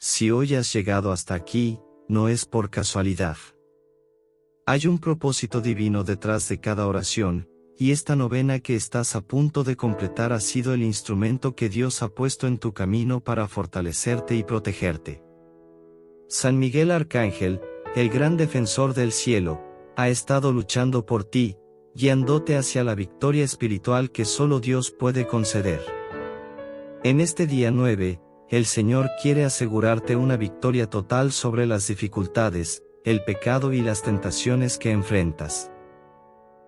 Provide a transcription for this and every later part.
Si hoy has llegado hasta aquí, no es por casualidad. Hay un propósito divino detrás de cada oración, y esta novena que estás a punto de completar ha sido el instrumento que Dios ha puesto en tu camino para fortalecerte y protegerte. San Miguel Arcángel, el gran defensor del cielo, ha estado luchando por ti, guiándote hacia la victoria espiritual que solo Dios puede conceder. En este día 9, el Señor quiere asegurarte una victoria total sobre las dificultades, el pecado y las tentaciones que enfrentas.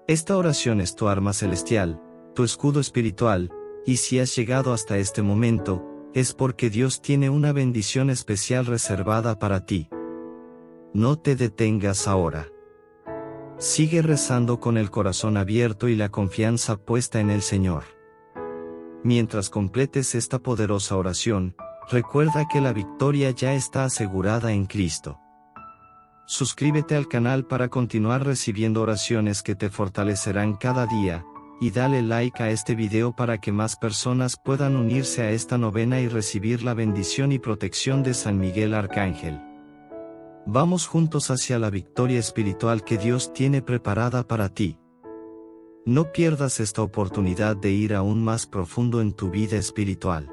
Esta oración es tu arma celestial, tu escudo espiritual, y si has llegado hasta este momento, es porque Dios tiene una bendición especial reservada para ti. No te detengas ahora. Sigue rezando con el corazón abierto y la confianza puesta en el Señor. Mientras completes esta poderosa oración, recuerda que la victoria ya está asegurada en Cristo. Suscríbete al canal para continuar recibiendo oraciones que te fortalecerán cada día, y dale like a este video para que más personas puedan unirse a esta novena y recibir la bendición y protección de San Miguel Arcángel. Vamos juntos hacia la victoria espiritual que Dios tiene preparada para ti. No pierdas esta oportunidad de ir aún más profundo en tu vida espiritual.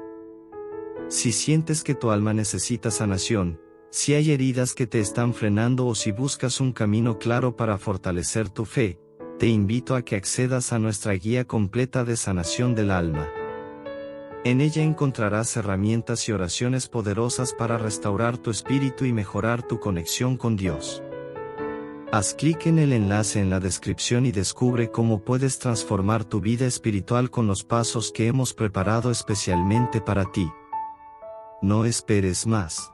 Si sientes que tu alma necesita sanación, si hay heridas que te están frenando o si buscas un camino claro para fortalecer tu fe, te invito a que accedas a nuestra guía completa de sanación del alma. En ella encontrarás herramientas y oraciones poderosas para restaurar tu espíritu y mejorar tu conexión con Dios. Haz clic en el enlace en la descripción y descubre cómo puedes transformar tu vida espiritual con los pasos que hemos preparado especialmente para ti. No esperes más.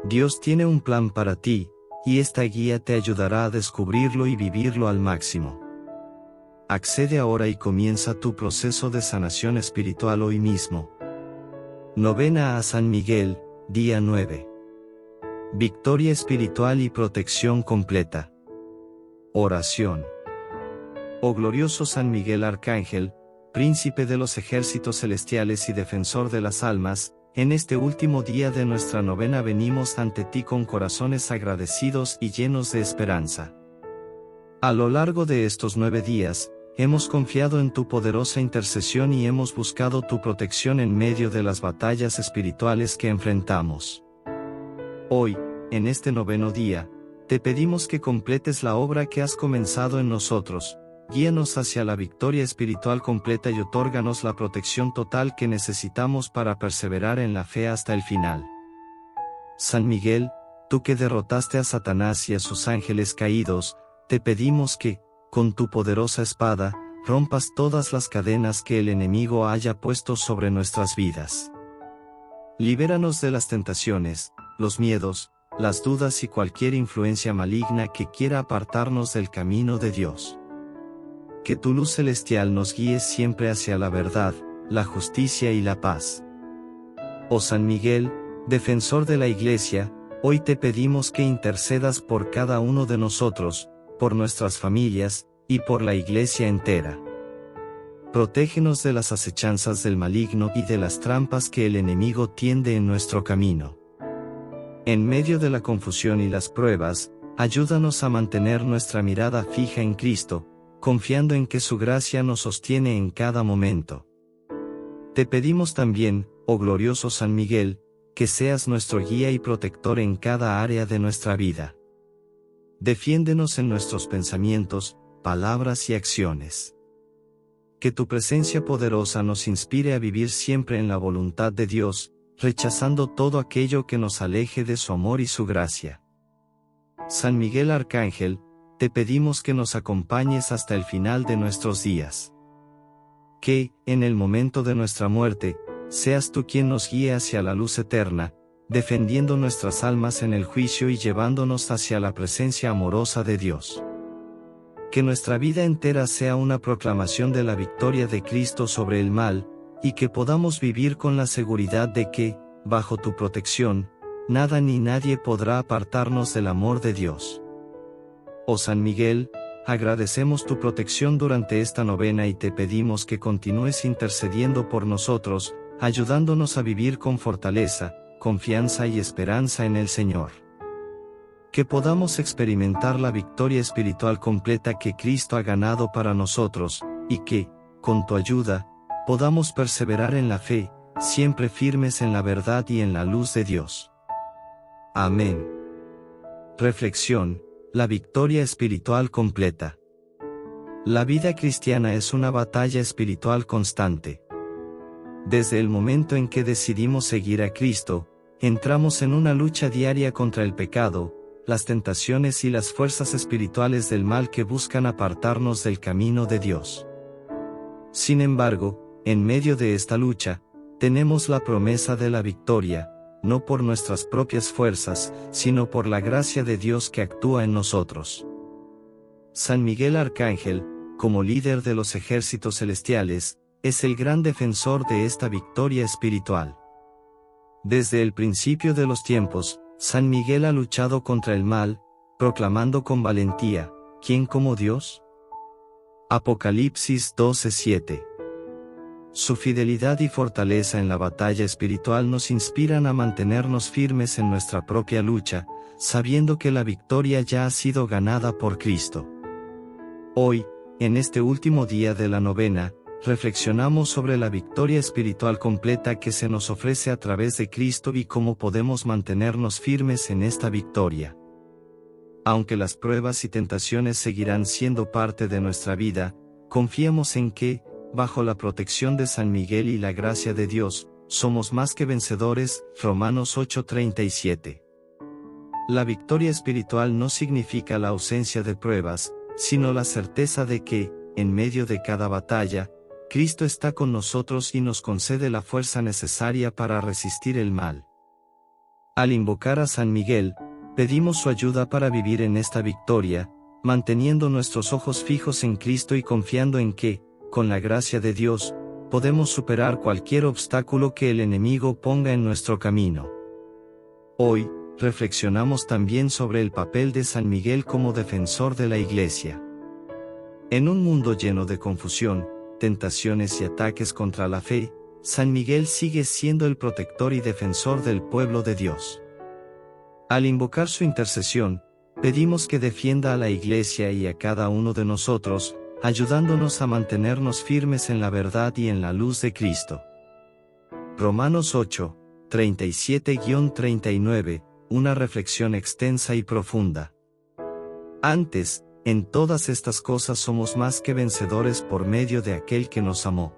Dios tiene un plan para ti, y esta guía te ayudará a descubrirlo y vivirlo al máximo. Accede ahora y comienza tu proceso de sanación espiritual hoy mismo. Novena a San Miguel, día 9. Victoria espiritual y protección completa. Oración. Oh glorioso San Miguel Arcángel, príncipe de los ejércitos celestiales y defensor de las almas, en este último día de nuestra novena venimos ante ti con corazones agradecidos y llenos de esperanza. A lo largo de estos 9 días, hemos confiado en tu poderosa intercesión y hemos buscado tu protección en medio de las batallas espirituales que enfrentamos. Hoy, en este noveno día, te pedimos que completes la obra que has comenzado en nosotros. Guíanos hacia la victoria espiritual completa y otórganos la protección total que necesitamos para perseverar en la fe hasta el final. San Miguel, tú que derrotaste a Satanás y a sus ángeles caídos, te pedimos que, con tu poderosa espada, rompas todas las cadenas que el enemigo haya puesto sobre nuestras vidas. Libéranos de las tentaciones, los miedos, las dudas y cualquier influencia maligna que quiera apartarnos del camino de Dios. Que tu luz celestial nos guíe siempre hacia la verdad, la justicia y la paz. Oh San Miguel, defensor de la Iglesia, hoy te pedimos que intercedas por cada uno de nosotros, por nuestras familias, y por la Iglesia entera. Protégenos de las acechanzas del maligno y de las trampas que el enemigo tiende en nuestro camino. En medio de la confusión y las pruebas, ayúdanos a mantener nuestra mirada fija en Cristo, confiando en que su gracia nos sostiene en cada momento. Te pedimos también, oh glorioso San Miguel, que seas nuestro guía y protector en cada área de nuestra vida. Defiéndenos en nuestros pensamientos, palabras y acciones. Que tu presencia poderosa nos inspire a vivir siempre en la voluntad de Dios, rechazando todo aquello que nos aleje de su amor y su gracia. San Miguel Arcángel, te pedimos que nos acompañes hasta el final de nuestros días. Que, en el momento de nuestra muerte, seas tú quien nos guíe hacia la luz eterna, defendiendo nuestras almas en el juicio y llevándonos hacia la presencia amorosa de Dios. Que nuestra vida entera sea una proclamación de la victoria de Cristo sobre el mal, y que podamos vivir con la seguridad de que, bajo tu protección, nada ni nadie podrá apartarnos del amor de Dios. Oh San Miguel, agradecemos tu protección durante esta novena y te pedimos que continúes intercediendo por nosotros, ayudándonos a vivir con fortaleza, confianza y esperanza en el Señor. Que podamos experimentar la victoria espiritual completa que Cristo ha ganado para nosotros, y que, con tu ayuda, podamos perseverar en la fe, siempre firmes en la verdad y en la luz de Dios. Amén. Reflexión: la victoria espiritual completa. La vida cristiana es una batalla espiritual constante. Desde el momento en que decidimos seguir a Cristo, entramos en una lucha diaria contra el pecado, las tentaciones y las fuerzas espirituales del mal que buscan apartarnos del camino de Dios. Sin embargo, en medio de esta lucha, tenemos la promesa de la victoria, no por nuestras propias fuerzas, sino por la gracia de Dios que actúa en nosotros. San Miguel Arcángel, como líder de los ejércitos celestiales, es el gran defensor de esta victoria espiritual. Desde el principio de los tiempos, San Miguel ha luchado contra el mal, proclamando con valentía: ¿quién como Dios? Apocalipsis 12:7. Su fidelidad y fortaleza en la batalla espiritual nos inspiran a mantenernos firmes en nuestra propia lucha, sabiendo que la victoria ya ha sido ganada por Cristo. Hoy, en este último día de la novena, reflexionamos sobre la victoria espiritual completa que se nos ofrece a través de Cristo y cómo podemos mantenernos firmes en esta victoria. Aunque las pruebas y tentaciones seguirán siendo parte de nuestra vida, confiemos en que, bajo la protección de San Miguel y la gracia de Dios, somos más que vencedores. Romanos 8:37. La victoria espiritual no significa la ausencia de pruebas, sino la certeza de que, en medio de cada batalla, Cristo está con nosotros y nos concede la fuerza necesaria para resistir el mal. Al invocar a San Miguel, pedimos su ayuda para vivir en esta victoria, manteniendo nuestros ojos fijos en Cristo y confiando en que, con la gracia de Dios, podemos superar cualquier obstáculo que el enemigo ponga en nuestro camino. Hoy, reflexionamos también sobre el papel de San Miguel como defensor de la Iglesia. En un mundo lleno de confusión, tentaciones y ataques contra la fe, San Miguel sigue siendo el protector y defensor del pueblo de Dios. Al invocar su intercesión, pedimos que defienda a la Iglesia y a cada uno de nosotros, ayudándonos a mantenernos firmes en la verdad y en la luz de Cristo. Romanos 8:37-39, una reflexión extensa y profunda. Antes, en todas estas cosas somos más que vencedores por medio de aquel que nos amó.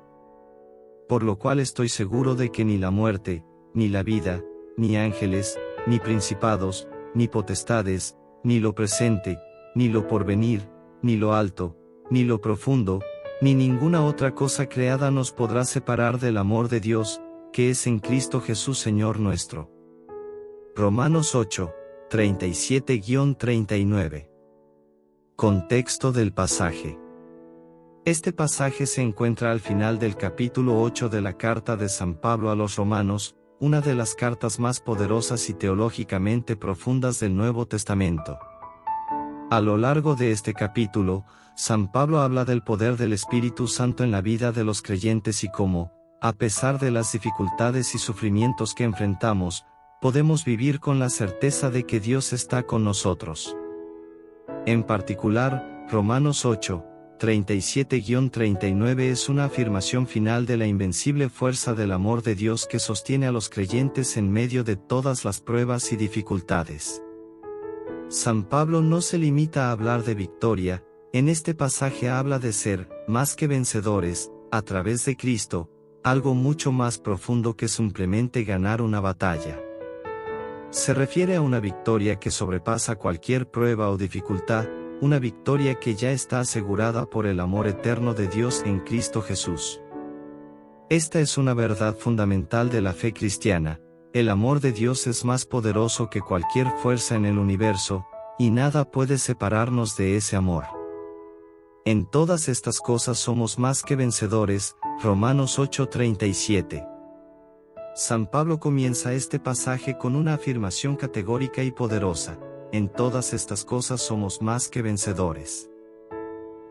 Por lo cual estoy seguro de que ni la muerte, ni la vida, ni ángeles, ni principados, ni potestades, ni lo presente, ni lo porvenir, ni lo alto, ni lo profundo, ni ninguna otra cosa creada nos podrá separar del amor de Dios, que es en Cristo Jesús Señor nuestro. Romanos 8:37-39. Contexto del pasaje. Este pasaje se encuentra al final del capítulo 8 de la carta de San Pablo a los Romanos, una de las cartas más poderosas y teológicamente profundas del Nuevo Testamento. A lo largo de este capítulo, San Pablo habla del poder del Espíritu Santo en la vida de los creyentes y cómo, a pesar de las dificultades y sufrimientos que enfrentamos, podemos vivir con la certeza de que Dios está con nosotros. En particular, Romanos 8:37-39 es una afirmación final de la invencible fuerza del amor de Dios que sostiene a los creyentes en medio de todas las pruebas y dificultades. San Pablo no se limita a hablar de victoria, en este pasaje habla de ser, más que vencedores, a través de Cristo, algo mucho más profundo que simplemente ganar una batalla. Se refiere a una victoria que sobrepasa cualquier prueba o dificultad, una victoria que ya está asegurada por el amor eterno de Dios en Cristo Jesús. Esta es una verdad fundamental de la fe cristiana: el amor de Dios es más poderoso que cualquier fuerza en el universo, y nada puede separarnos de ese amor. En todas estas cosas somos más que vencedores. Romanos 8:37. San Pablo comienza este pasaje con una afirmación categórica y poderosa: en todas estas cosas somos más que vencedores.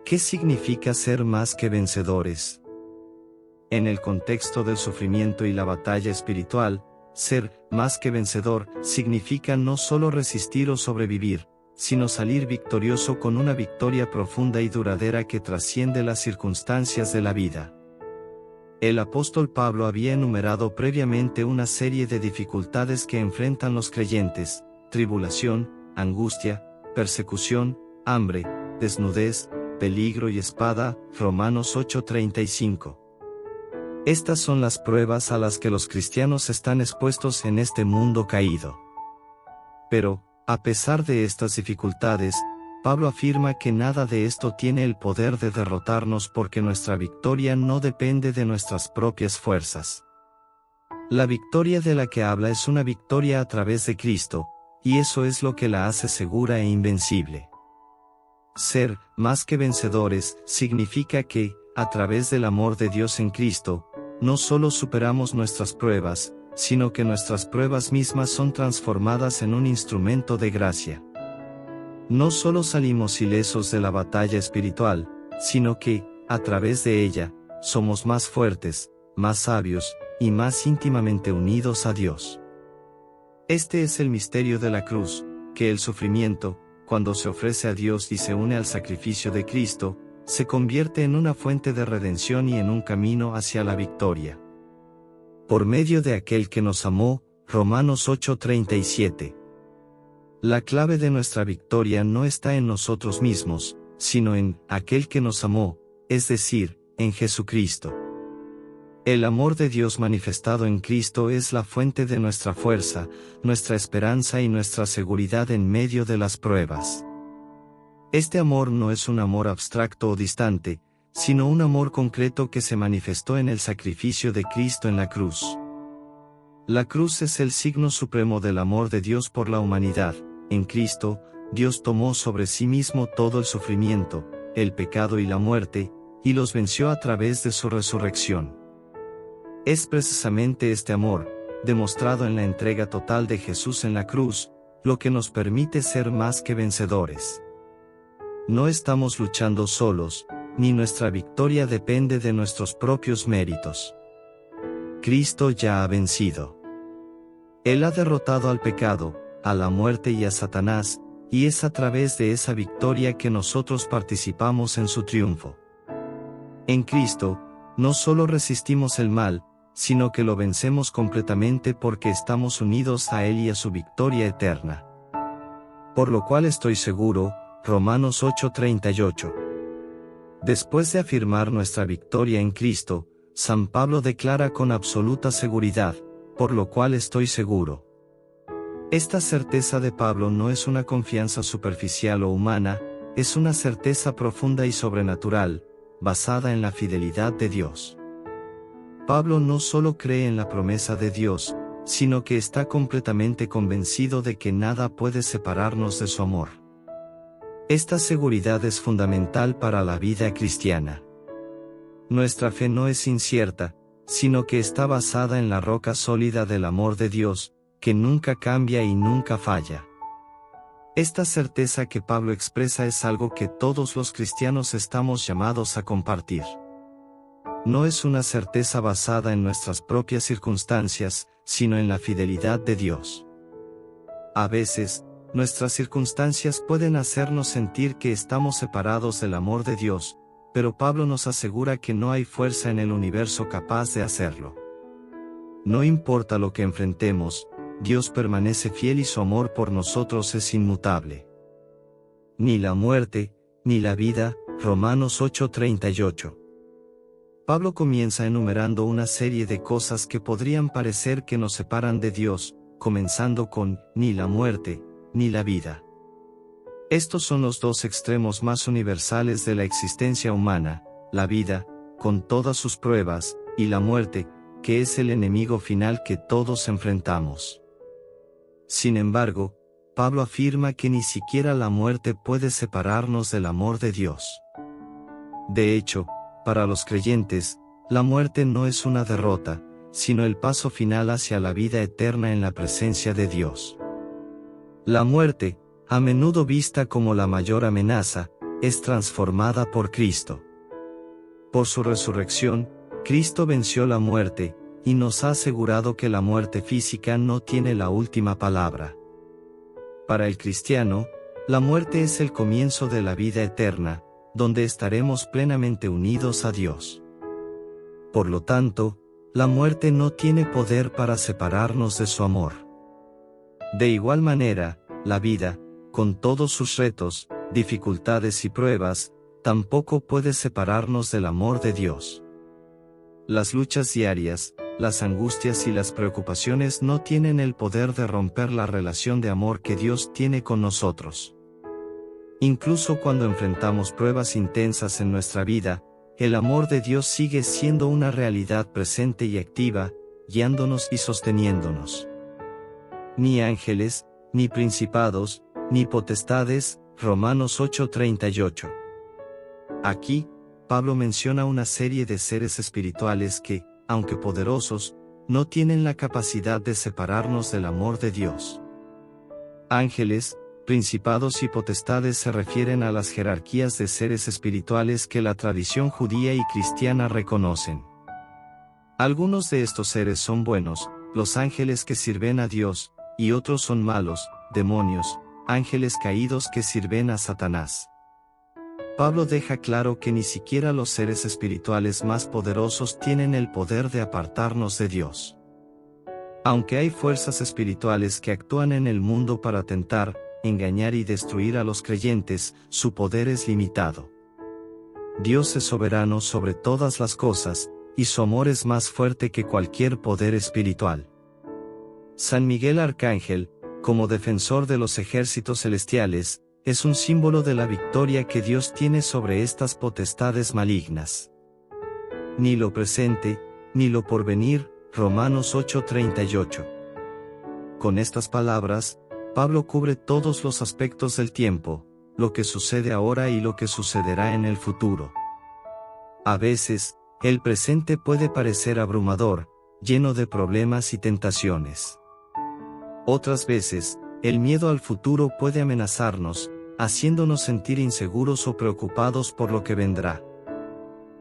¿Qué significa ser más que vencedores? En el contexto del sufrimiento y la batalla espiritual, ser más que vencedor significa no solo resistir o sobrevivir, sino salir victorioso con una victoria profunda y duradera que trasciende las circunstancias de la vida. El apóstol Pablo había enumerado previamente una serie de dificultades que enfrentan los creyentes: tribulación, angustia, persecución, hambre, desnudez, peligro y espada, Romanos 8:35. Estas son las pruebas a las que los cristianos están expuestos en este mundo caído. Pero, a pesar de estas dificultades, Pablo afirma que nada de esto tiene el poder de derrotarnos porque nuestra victoria no depende de nuestras propias fuerzas. La victoria de la que habla es una victoria a través de Cristo, y eso es lo que la hace segura e invencible. Ser más que vencedores significa que, a través del amor de Dios en Cristo, no solo superamos nuestras pruebas, sino que nuestras pruebas mismas son transformadas en un instrumento de gracia. No solo salimos ilesos de la batalla espiritual, sino que, a través de ella, somos más fuertes, más sabios, y más íntimamente unidos a Dios. Este es el misterio de la cruz, que el sufrimiento, cuando se ofrece a Dios y se une al sacrificio de Cristo, se convierte en una fuente de redención y en un camino hacia la victoria. Por medio de aquel que nos amó, Romanos 8:37. La clave de nuestra victoria no está en nosotros mismos, sino en aquel que nos amó, es decir, en Jesucristo. El amor de Dios manifestado en Cristo es la fuente de nuestra fuerza, nuestra esperanza y nuestra seguridad en medio de las pruebas. Este amor no es un amor abstracto o distante, sino un amor concreto que se manifestó en el sacrificio de Cristo en la cruz. La cruz es el signo supremo del amor de Dios por la humanidad. En Cristo, Dios tomó sobre sí mismo todo el sufrimiento, el pecado y la muerte, y los venció a través de su resurrección. Es precisamente este amor, demostrado en la entrega total de Jesús en la cruz, lo que nos permite ser más que vencedores. No estamos luchando solos, ni nuestra victoria depende de nuestros propios méritos. Cristo ya ha vencido. Él ha derrotado al pecado, a la muerte y a Satanás, y es a través de esa victoria que nosotros participamos en su triunfo. En Cristo, no solo resistimos el mal, sino que lo vencemos completamente porque estamos unidos a Él y a su victoria eterna. Por lo cual estoy seguro, Romanos 8:38. Después de afirmar nuestra victoria en Cristo, San Pablo declara con absoluta seguridad, por lo cual estoy seguro. Esta certeza de Pablo no es una confianza superficial o humana, es una certeza profunda y sobrenatural, basada en la fidelidad de Dios. Pablo no solo cree en la promesa de Dios, sino que está completamente convencido de que nada puede separarnos de su amor. Esta seguridad es fundamental para la vida cristiana. Nuestra fe no es incierta, sino que está basada en la roca sólida del amor de Dios, que nunca cambia y nunca falla. Esta certeza que Pablo expresa es algo que todos los cristianos estamos llamados a compartir. No es una certeza basada en nuestras propias circunstancias, sino en la fidelidad de Dios. A veces, nuestras circunstancias pueden hacernos sentir que estamos separados del amor de Dios, pero Pablo nos asegura que no hay fuerza en el universo capaz de hacerlo. No importa lo que enfrentemos, Dios permanece fiel y su amor por nosotros es inmutable. Ni la muerte, ni la vida, Romanos 8:38. Pablo comienza enumerando una serie de cosas que podrían parecer que nos separan de Dios, comenzando con, ni la muerte, ni la vida. Estos son los dos extremos más universales de la existencia humana, la vida, con todas sus pruebas, y la muerte, que es el enemigo final que todos enfrentamos. Sin embargo, Pablo afirma que ni siquiera la muerte puede separarnos del amor de Dios. De hecho, para los creyentes, la muerte no es una derrota, sino el paso final hacia la vida eterna en la presencia de Dios. La muerte, a menudo vista como la mayor amenaza, es transformada por Cristo. Por su resurrección, Cristo venció la muerte, y nos ha asegurado que la muerte física no tiene la última palabra. Para el cristiano, la muerte es el comienzo de la vida eterna, donde estaremos plenamente unidos a Dios. Por lo tanto, la muerte no tiene poder para separarnos de su amor. De igual manera, la vida, con todos sus retos, dificultades y pruebas, tampoco puede separarnos del amor de Dios. Las luchas diarias, las angustias y las preocupaciones no tienen el poder de romper la relación de amor que Dios tiene con nosotros. Incluso cuando enfrentamos pruebas intensas en nuestra vida, el amor de Dios sigue siendo una realidad presente y activa, guiándonos y sosteniéndonos. Ni ángeles, ni principados, ni potestades, Romanos 8:38. Aquí, Pablo menciona una serie de seres espirituales que, aunque poderosos, no tienen la capacidad de separarnos del amor de Dios. Ángeles, principados y potestades se refieren a las jerarquías de seres espirituales que la tradición judía y cristiana reconocen. Algunos de estos seres son buenos, los ángeles que sirven a Dios, y otros son malos, demonios, ángeles caídos que sirven a Satanás. Pablo deja claro que ni siquiera los seres espirituales más poderosos tienen el poder de apartarnos de Dios. Aunque hay fuerzas espirituales que actúan en el mundo para tentar, engañar y destruir a los creyentes, su poder es limitado. Dios es soberano sobre todas las cosas, y su amor es más fuerte que cualquier poder espiritual. San Miguel Arcángel, como defensor de los ejércitos celestiales, es un símbolo de la victoria que Dios tiene sobre estas potestades malignas. Ni lo presente, ni lo porvenir, Romanos 8:38. Con estas palabras, Pablo cubre todos los aspectos del tiempo, lo que sucede ahora y lo que sucederá en el futuro. A veces, el presente puede parecer abrumador, lleno de problemas y tentaciones. Otras veces, el miedo al futuro puede amenazarnos, haciéndonos sentir inseguros o preocupados por lo que vendrá.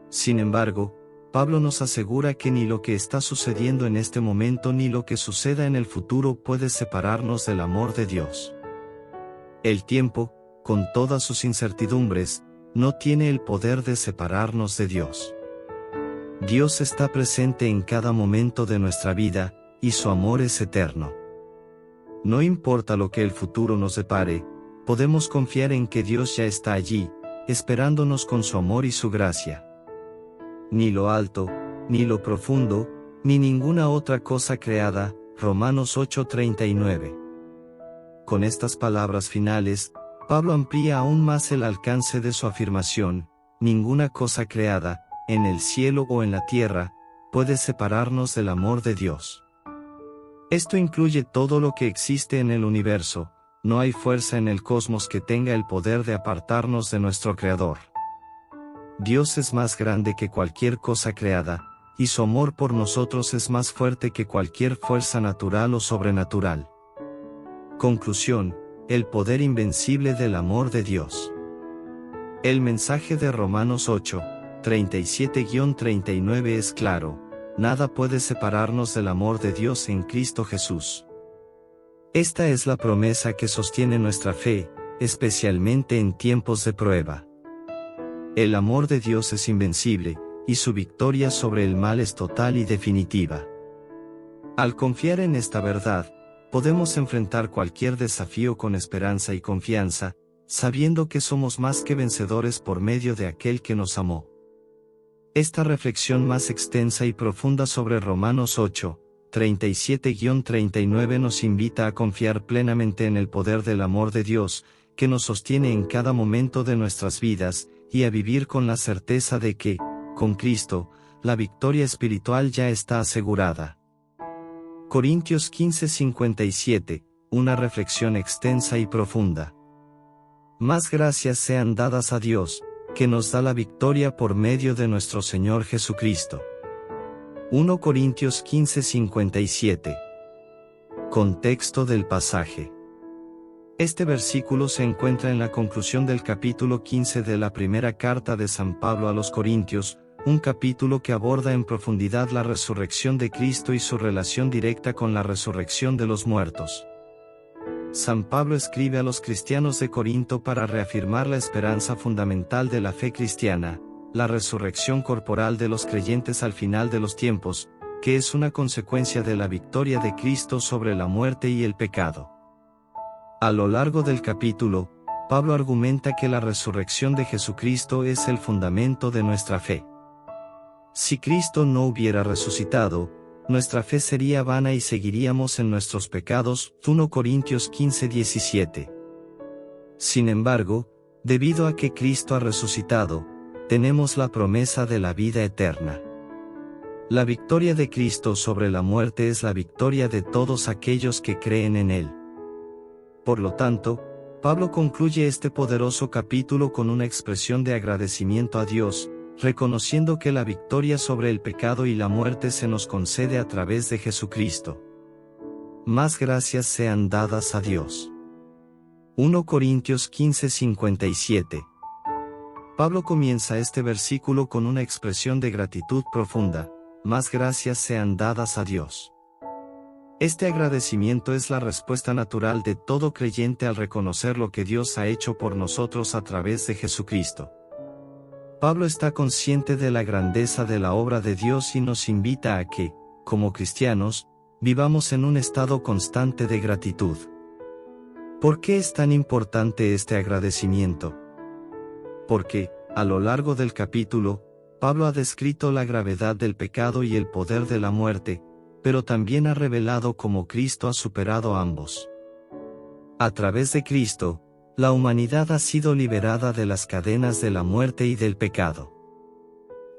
Sin embargo, Pablo nos asegura que ni lo que está sucediendo en este momento ni lo que suceda en el futuro puede separarnos del amor de Dios. El tiempo, con todas sus incertidumbres, no tiene el poder de separarnos de Dios. Dios está presente en cada momento de nuestra vida, y su amor es eterno. No importa lo que el futuro nos depare, podemos confiar en que Dios ya está allí, esperándonos con su amor y su gracia. Ni lo alto, ni lo profundo, ni ninguna otra cosa creada, Romanos 8:39. Con estas palabras finales, Pablo amplía aún más el alcance de su afirmación: ninguna cosa creada, en el cielo o en la tierra, puede separarnos del amor de Dios. Esto incluye todo lo que existe en el universo. No hay fuerza en el cosmos que tenga el poder de apartarnos de nuestro Creador. Dios es más grande que cualquier cosa creada, y su amor por nosotros es más fuerte que cualquier fuerza natural o sobrenatural. Conclusión: el poder invencible del amor de Dios. El mensaje de Romanos 8:37-39 es claro: nada puede separarnos del amor de Dios en Cristo Jesús. Esta es la promesa que sostiene nuestra fe, especialmente en tiempos de prueba. El amor de Dios es invencible, y su victoria sobre el mal es total y definitiva. Al confiar en esta verdad, podemos enfrentar cualquier desafío con esperanza y confianza, sabiendo que somos más que vencedores por medio de aquel que nos amó. Esta reflexión más extensa y profunda sobre Romanos 8:37-39 nos invita a confiar plenamente en el poder del amor de Dios, que nos sostiene en cada momento de nuestras vidas, y a vivir con la certeza de que, con Cristo, la victoria espiritual ya está asegurada. Corintios 15:57, una reflexión extensa y profunda. Más gracias sean dadas a Dios, que nos da la victoria por medio de nuestro Señor Jesucristo. 1 Corintios 15:57. Contexto del pasaje. Este versículo se encuentra en la conclusión del capítulo 15 de la primera carta de San Pablo a los Corintios, un capítulo que aborda en profundidad la resurrección de Cristo y su relación directa con la resurrección de los muertos. San Pablo escribe a los cristianos de Corinto para reafirmar la esperanza fundamental de la fe cristiana, la resurrección corporal de los creyentes al final de los tiempos, que es una consecuencia de la victoria de Cristo sobre la muerte y el pecado. A lo largo del capítulo, Pablo argumenta que la resurrección de Jesucristo es el fundamento de nuestra fe. Si Cristo no hubiera resucitado, nuestra fe sería vana y seguiríamos en nuestros pecados. 1 Corintios 15:17. Sin embargo, debido a que Cristo ha resucitado, tenemos la promesa de la vida eterna. La victoria de Cristo sobre la muerte es la victoria de todos aquellos que creen en Él. Por lo tanto, Pablo concluye este poderoso capítulo con una expresión de agradecimiento a Dios, reconociendo que la victoria sobre el pecado y la muerte se nos concede a través de Jesucristo. Más gracias sean dadas a Dios. 1 Corintios 15:57. Pablo comienza este versículo con una expresión de gratitud profunda: más gracias sean dadas a Dios. Este agradecimiento es la respuesta natural de todo creyente al reconocer lo que Dios ha hecho por nosotros a través de Jesucristo. Pablo está consciente de la grandeza de la obra de Dios y nos invita a que, como cristianos, vivamos en un estado constante de gratitud. ¿Por qué es tan importante este agradecimiento? Porque, a lo largo del capítulo, Pablo ha descrito la gravedad del pecado y el poder de la muerte, pero también ha revelado cómo Cristo ha superado ambos. A través de Cristo, la humanidad ha sido liberada de las cadenas de la muerte y del pecado.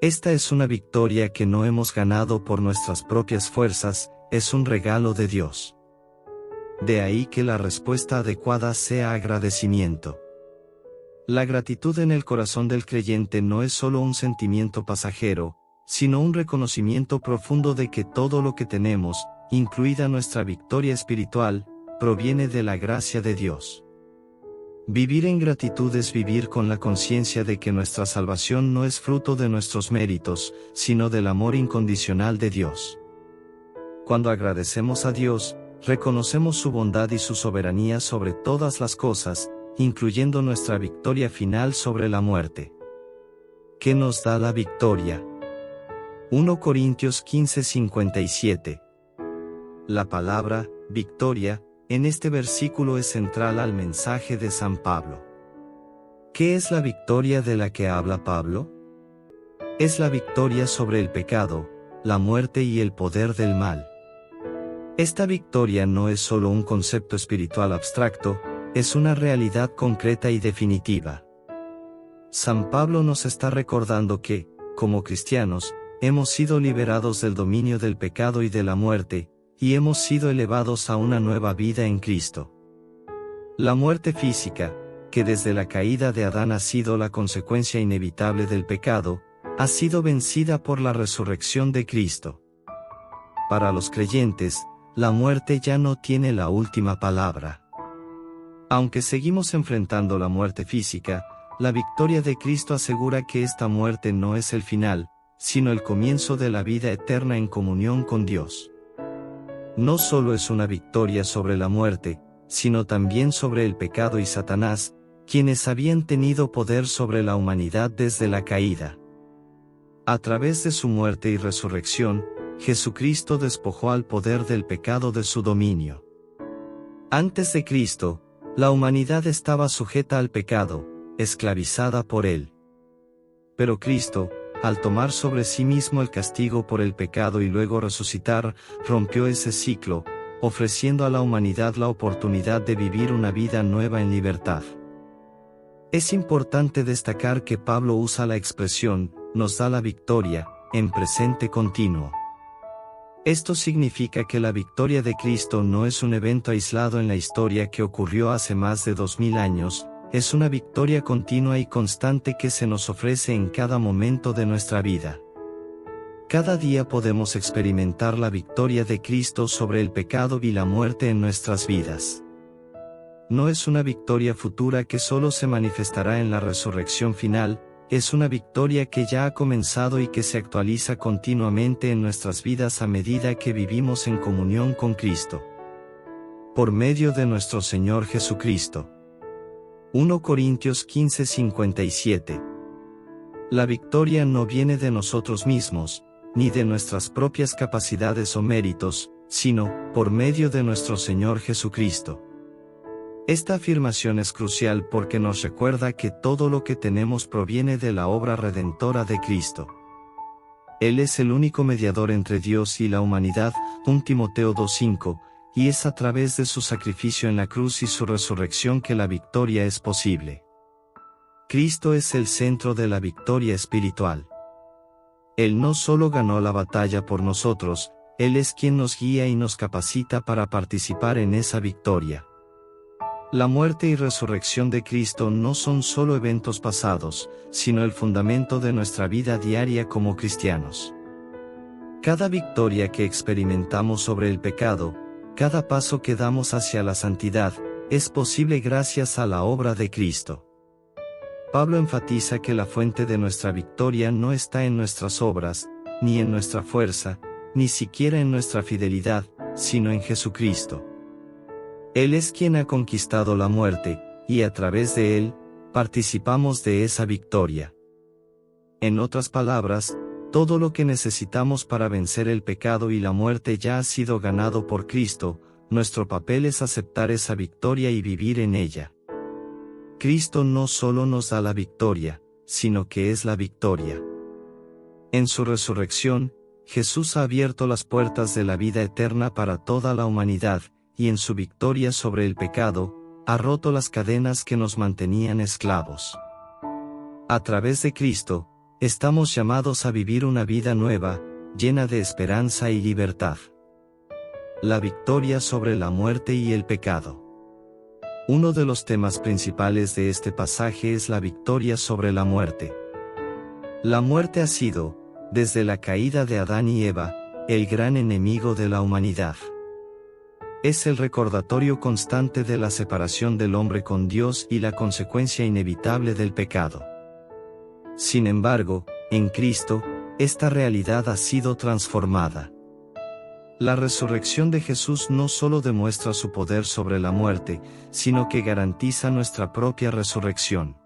Esta es una victoria que no hemos ganado por nuestras propias fuerzas, es un regalo de Dios. De ahí que la respuesta adecuada sea agradecimiento. La gratitud en el corazón del creyente no es solo un sentimiento pasajero, sino un reconocimiento profundo de que todo lo que tenemos, incluida nuestra victoria espiritual, proviene de la gracia de Dios. Vivir en gratitud es vivir con la conciencia de que nuestra salvación no es fruto de nuestros méritos, sino del amor incondicional de Dios. Cuando agradecemos a Dios, reconocemos su bondad y su soberanía sobre todas las cosas, incluyendo nuestra victoria final sobre la muerte. ¿Qué nos da la victoria? 1 Corintios 15:57. La palabra, victoria, en este versículo es central al mensaje de San Pablo. ¿Qué es la victoria de la que habla Pablo? Es la victoria sobre el pecado, la muerte y el poder del mal. Esta victoria no es solo un concepto espiritual abstracto, es una realidad concreta y definitiva. San Pablo nos está recordando que, como cristianos, hemos sido liberados del dominio del pecado y de la muerte, y hemos sido elevados a una nueva vida en Cristo. La muerte física, que desde la caída de Adán ha sido la consecuencia inevitable del pecado, ha sido vencida por la resurrección de Cristo. Para los creyentes, la muerte ya no tiene la última palabra. Aunque seguimos enfrentando la muerte física, la victoria de Cristo asegura que esta muerte no es el final, sino el comienzo de la vida eterna en comunión con Dios. No solo es una victoria sobre la muerte, sino también sobre el pecado y Satanás, quienes habían tenido poder sobre la humanidad desde la caída. A través de su muerte y resurrección, Jesucristo despojó al poder del pecado de su dominio. Antes de Cristo, la humanidad estaba sujeta al pecado, esclavizada por él. Pero Cristo, al tomar sobre sí mismo el castigo por el pecado y luego resucitar, rompió ese ciclo, ofreciendo a la humanidad la oportunidad de vivir una vida nueva en libertad. Es importante destacar que Pablo usa la expresión, nos da la victoria, en presente continuo. Esto significa que la victoria de Cristo no es un evento aislado en la historia que ocurrió hace más de 2000 años, es una victoria continua y constante que se nos ofrece en cada momento de nuestra vida. Cada día podemos experimentar la victoria de Cristo sobre el pecado y la muerte en nuestras vidas. No es una victoria futura que solo se manifestará en la resurrección final, es una victoria que ya ha comenzado y que se actualiza continuamente en nuestras vidas a medida que vivimos en comunión con Cristo. Por medio de nuestro Señor Jesucristo. 1 Corintios 15:57. La victoria no viene de nosotros mismos, ni de nuestras propias capacidades o méritos, sino, por medio de nuestro Señor Jesucristo. Esta afirmación es crucial porque nos recuerda que todo lo que tenemos proviene de la obra redentora de Cristo. Él es el único mediador entre Dios y la humanidad, 1 Timoteo 2:5, y es a través de su sacrificio en la cruz y su resurrección que la victoria es posible. Cristo es el centro de la victoria espiritual. Él no solo ganó la batalla por nosotros, Él es quien nos guía y nos capacita para participar en esa victoria. La muerte y resurrección de Cristo no son solo eventos pasados, sino el fundamento de nuestra vida diaria como cristianos. Cada victoria que experimentamos sobre el pecado, cada paso que damos hacia la santidad, es posible gracias a la obra de Cristo. Pablo enfatiza que la fuente de nuestra victoria no está en nuestras obras, ni en nuestra fuerza, ni siquiera en nuestra fidelidad, sino en Jesucristo. Él es quien ha conquistado la muerte, y a través de Él, participamos de esa victoria. En otras palabras, todo lo que necesitamos para vencer el pecado y la muerte ya ha sido ganado por Cristo, nuestro papel es aceptar esa victoria y vivir en ella. Cristo no solo nos da la victoria, sino que es la victoria. En su resurrección, Jesús ha abierto las puertas de la vida eterna para toda la humanidad, y en su victoria sobre el pecado, ha roto las cadenas que nos mantenían esclavos. A través de Cristo, estamos llamados a vivir una vida nueva, llena de esperanza y libertad. La victoria sobre la muerte y el pecado. Uno de los temas principales de este pasaje es la victoria sobre la muerte. La muerte ha sido, desde la caída de Adán y Eva, el gran enemigo de la humanidad. Es el recordatorio constante de la separación del hombre con Dios y la consecuencia inevitable del pecado. Sin embargo, en Cristo, esta realidad ha sido transformada. La resurrección de Jesús no solo demuestra su poder sobre la muerte, sino que garantiza nuestra propia resurrección.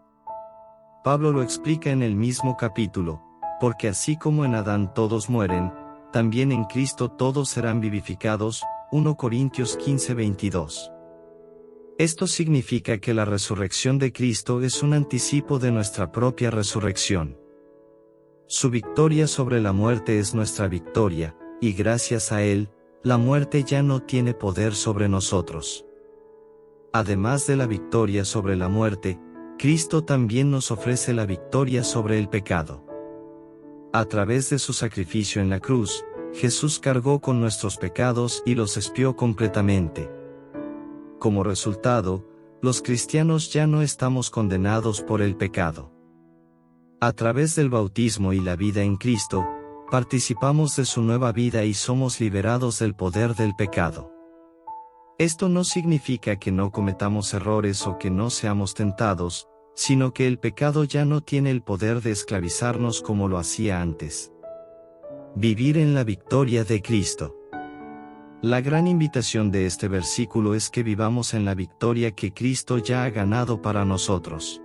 Pablo lo explica en el mismo capítulo, porque así como en Adán todos mueren, también en Cristo todos serán vivificados, 1 Corintios 15:22. Esto significa que la resurrección de Cristo es un anticipo de nuestra propia resurrección. Su victoria sobre la muerte es nuestra victoria, y gracias a Él, la muerte ya no tiene poder sobre nosotros. Además de la victoria sobre la muerte, Cristo también nos ofrece la victoria sobre el pecado. A través de su sacrificio en la cruz, Jesús cargó con nuestros pecados y los expió completamente. Como resultado, los cristianos ya no estamos condenados por el pecado. A través del bautismo y la vida en Cristo, participamos de su nueva vida y somos liberados del poder del pecado. Esto no significa que no cometamos errores o que no seamos tentados, sino que el pecado ya no tiene el poder de esclavizarnos como lo hacía antes. Vivir en la victoria de Cristo. La gran invitación de este versículo es que vivamos en la victoria que Cristo ya ha ganado para nosotros.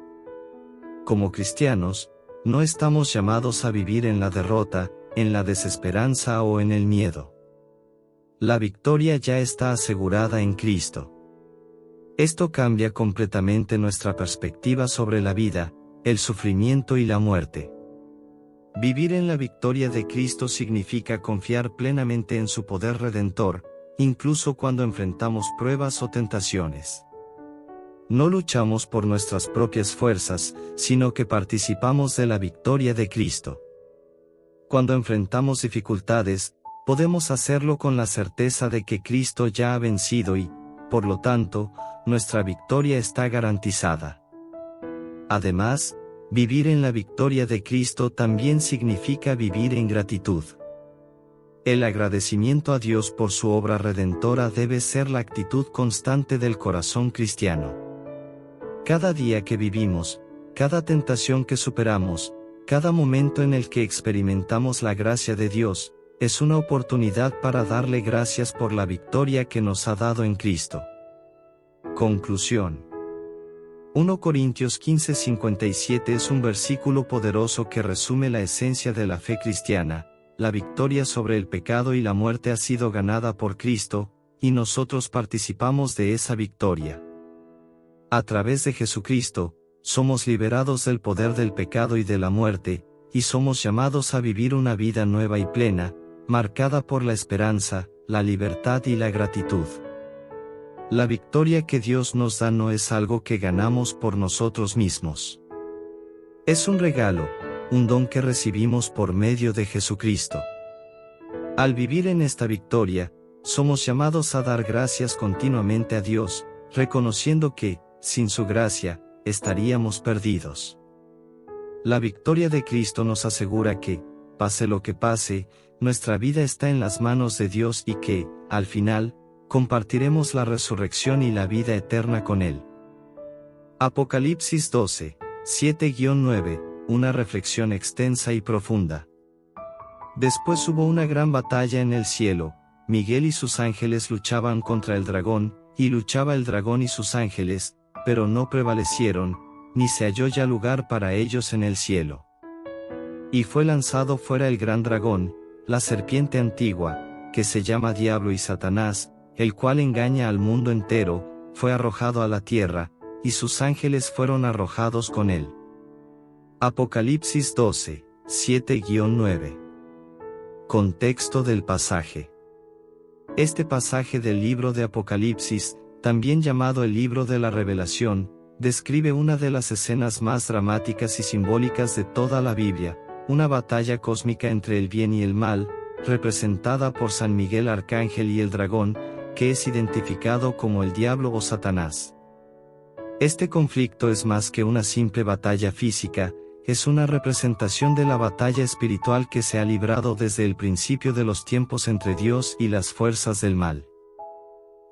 Como cristianos, no estamos llamados a vivir en la derrota, en la desesperanza o en el miedo. La victoria ya está asegurada en Cristo. Esto cambia completamente nuestra perspectiva sobre la vida, el sufrimiento y la muerte. Vivir en la victoria de Cristo significa confiar plenamente en su poder redentor, incluso cuando enfrentamos pruebas o tentaciones. No luchamos por nuestras propias fuerzas, sino que participamos de la victoria de Cristo. Cuando enfrentamos dificultades, podemos hacerlo con la certeza de que Cristo ya ha vencido y, por lo tanto, nuestra victoria está garantizada. Además, vivir en la victoria de Cristo también significa vivir en gratitud. El agradecimiento a Dios por su obra redentora debe ser la actitud constante del corazón cristiano. Cada día que vivimos, Cada tentación que superamos, cada momento en el que experimentamos la gracia de Dios, es una oportunidad para darle gracias por la victoria que nos ha dado en Cristo. Conclusión. 1 Corintios 15:57 es un versículo poderoso que resume la esencia de la fe cristiana. La victoria sobre el pecado y la muerte ha sido ganada por Cristo, y nosotros participamos de esa victoria. A través de Jesucristo, somos liberados del poder del pecado y de la muerte, y somos llamados a vivir una vida nueva y plena, marcada por la esperanza, la libertad y la gratitud. La victoria que Dios nos da no es algo que ganamos por nosotros mismos. Es un regalo, un don que recibimos por medio de Jesucristo. Al vivir en esta victoria, somos llamados a dar gracias continuamente a Dios, reconociendo que, sin su gracia, estaríamos perdidos. La victoria de Cristo nos asegura que, pase lo que pase, nuestra vida está en las manos de Dios y que, al final, compartiremos la resurrección y la vida eterna con Él. Apocalipsis 12, 7-9, una reflexión extensa y profunda. Después hubo una gran batalla en el cielo. Miguel y sus ángeles luchaban contra el dragón, y luchaba el dragón y sus ángeles, pero no prevalecieron, ni se halló ya lugar para ellos en el cielo. Y fue lanzado fuera el gran dragón, la serpiente antigua, que se llama Diablo y Satanás, el cual engaña al mundo entero, fue arrojado a la tierra, y sus ángeles fueron arrojados con él. Apocalipsis 12, 7-9. Contexto del pasaje. Este pasaje del libro de Apocalipsis, también llamado el libro de la Revelación, describe una de las escenas más dramáticas y simbólicas de toda la Biblia, una batalla cósmica entre el bien y el mal, representada por San Miguel Arcángel y el dragón, que es identificado como el diablo o Satanás. Este conflicto es más que una simple batalla física, es una representación de la batalla espiritual que se ha librado desde el principio de los tiempos entre Dios y las fuerzas del mal.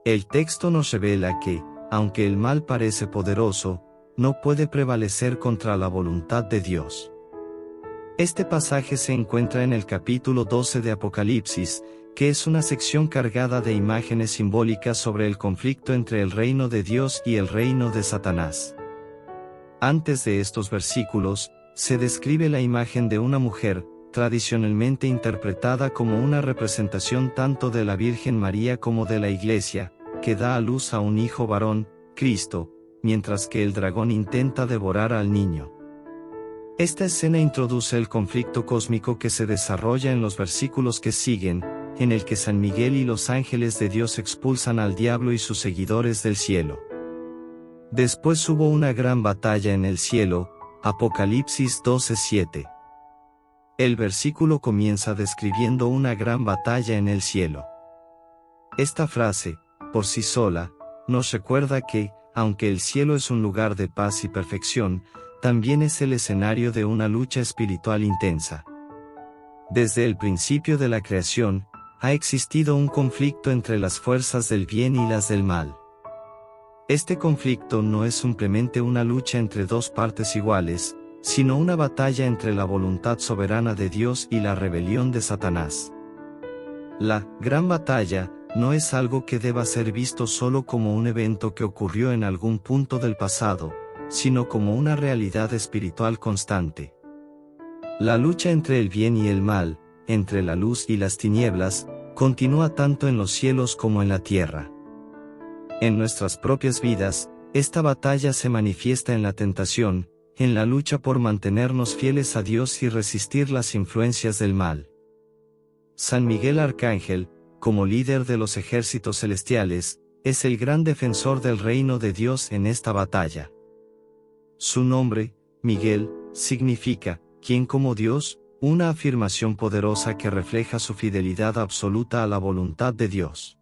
El texto nos revela que, aunque el mal parece poderoso, no puede prevalecer contra la voluntad de Dios. Este pasaje se encuentra en el capítulo 12 de Apocalipsis, que es una sección cargada de imágenes simbólicas sobre el conflicto entre el reino de Dios y el reino de Satanás. Antes de estos versículos, se describe la imagen de una mujer, tradicionalmente interpretada como una representación tanto de la Virgen María como de la Iglesia, que da a luz a un hijo varón, Cristo, mientras que el dragón intenta devorar al niño. Esta escena introduce el conflicto cósmico que se desarrolla en los versículos que siguen, en el que San Miguel y los ángeles de Dios expulsan al diablo y sus seguidores del cielo. Después hubo una gran batalla en el cielo, Apocalipsis 12:7. El versículo comienza describiendo una gran batalla en el cielo. Esta frase, por sí sola, nos recuerda que, aunque el cielo es un lugar de paz y perfección, también es el escenario de una lucha espiritual intensa. Desde el principio de la creación, ha existido un conflicto entre las fuerzas del bien y las del mal. Este conflicto no es simplemente una lucha entre dos partes iguales, sino una batalla entre la voluntad soberana de Dios y la rebelión de Satanás. La gran batalla no es algo que deba ser visto solo como un evento que ocurrió en algún punto del pasado, sino como una realidad espiritual constante. La lucha entre el bien y el mal, entre la luz y las tinieblas, continúa tanto en los cielos como en la tierra. En nuestras propias vidas, esta batalla se manifiesta en la tentación, en la lucha por mantenernos fieles a Dios y resistir las influencias del mal. San Miguel Arcángel, como líder de los ejércitos celestiales, es el gran defensor del reino de Dios en esta batalla. Su nombre, Miguel, significa, ¿quién como Dios?, una afirmación poderosa que refleja su fidelidad absoluta a la voluntad de Dios.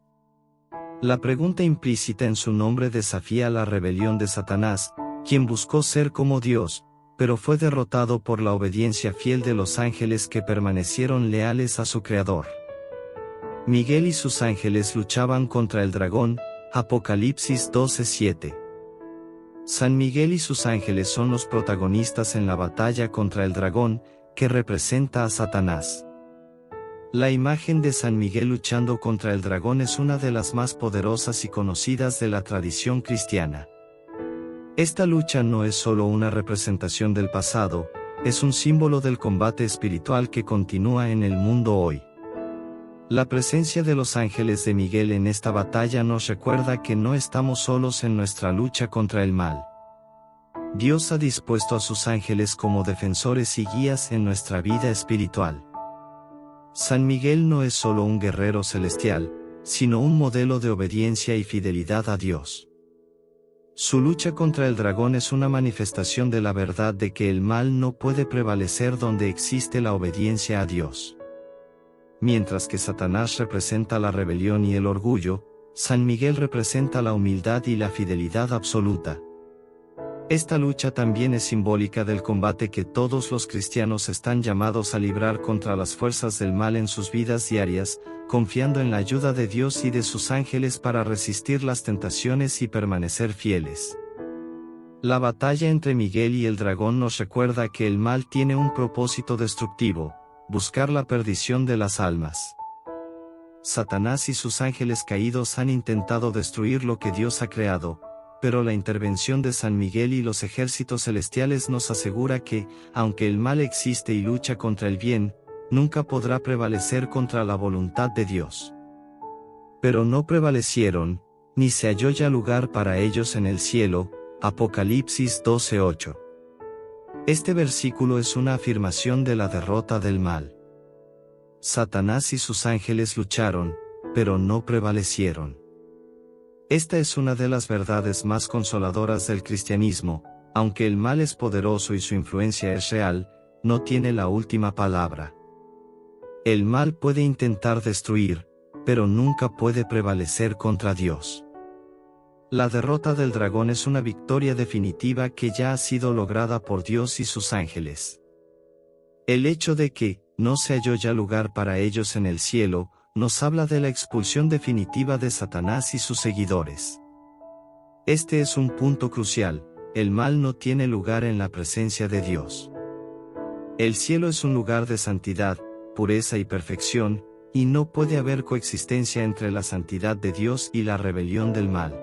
La pregunta implícita en su nombre desafía la rebelión de Satanás, quien buscó ser como Dios, pero fue derrotado por la obediencia fiel de los ángeles que permanecieron leales a su Creador. Miguel y sus ángeles luchaban contra el dragón, Apocalipsis 12:7. San Miguel y sus ángeles son los protagonistas en la batalla contra el dragón, que representa a Satanás. La imagen de San Miguel luchando contra el dragón es una de las más poderosas y conocidas de la tradición cristiana. Esta lucha no es solo una representación del pasado, es un símbolo del combate espiritual que continúa en el mundo hoy. La presencia de los ángeles de Miguel en esta batalla nos recuerda que no estamos solos en nuestra lucha contra el mal. Dios ha dispuesto a sus ángeles como defensores y guías en nuestra vida espiritual. San Miguel no es solo un guerrero celestial, sino un modelo de obediencia y fidelidad a Dios. Su lucha contra el dragón es una manifestación de la verdad de que el mal no puede prevalecer donde existe la obediencia a Dios. Mientras que Satanás representa la rebelión y el orgullo, San Miguel representa la humildad y la fidelidad absoluta. Esta lucha también es simbólica del combate que todos los cristianos están llamados a librar contra las fuerzas del mal en sus vidas diarias, confiando en la ayuda de Dios y de sus ángeles para resistir las tentaciones y permanecer fieles. La batalla entre Miguel y el dragón nos recuerda que el mal tiene un propósito destructivo: buscar la perdición de las almas. Satanás y sus ángeles caídos han intentado destruir lo que Dios ha creado, pero la intervención de San Miguel y los ejércitos celestiales nos asegura que, aunque el mal existe y lucha contra el bien, nunca podrá prevalecer contra la voluntad de Dios. Pero no prevalecieron, ni se halló ya lugar para ellos en el cielo. Apocalipsis 12:8. Este versículo es una afirmación de la derrota del mal. Satanás y sus ángeles lucharon, pero no prevalecieron. Esta es una de las verdades más consoladoras del cristianismo: aunque el mal es poderoso y su influencia es real, no tiene la última palabra. El mal puede intentar destruir, pero nunca puede prevalecer contra Dios. La derrota del dragón es una victoria definitiva que ya ha sido lograda por Dios y sus ángeles. El hecho de que no se halló ya lugar para ellos en el cielo nos habla de la expulsión definitiva de Satanás y sus seguidores. Este es un punto crucial: el mal no tiene lugar en la presencia de Dios. El cielo es un lugar de santidad, pureza y perfección, y no puede haber coexistencia entre la santidad de Dios y la rebelión del mal.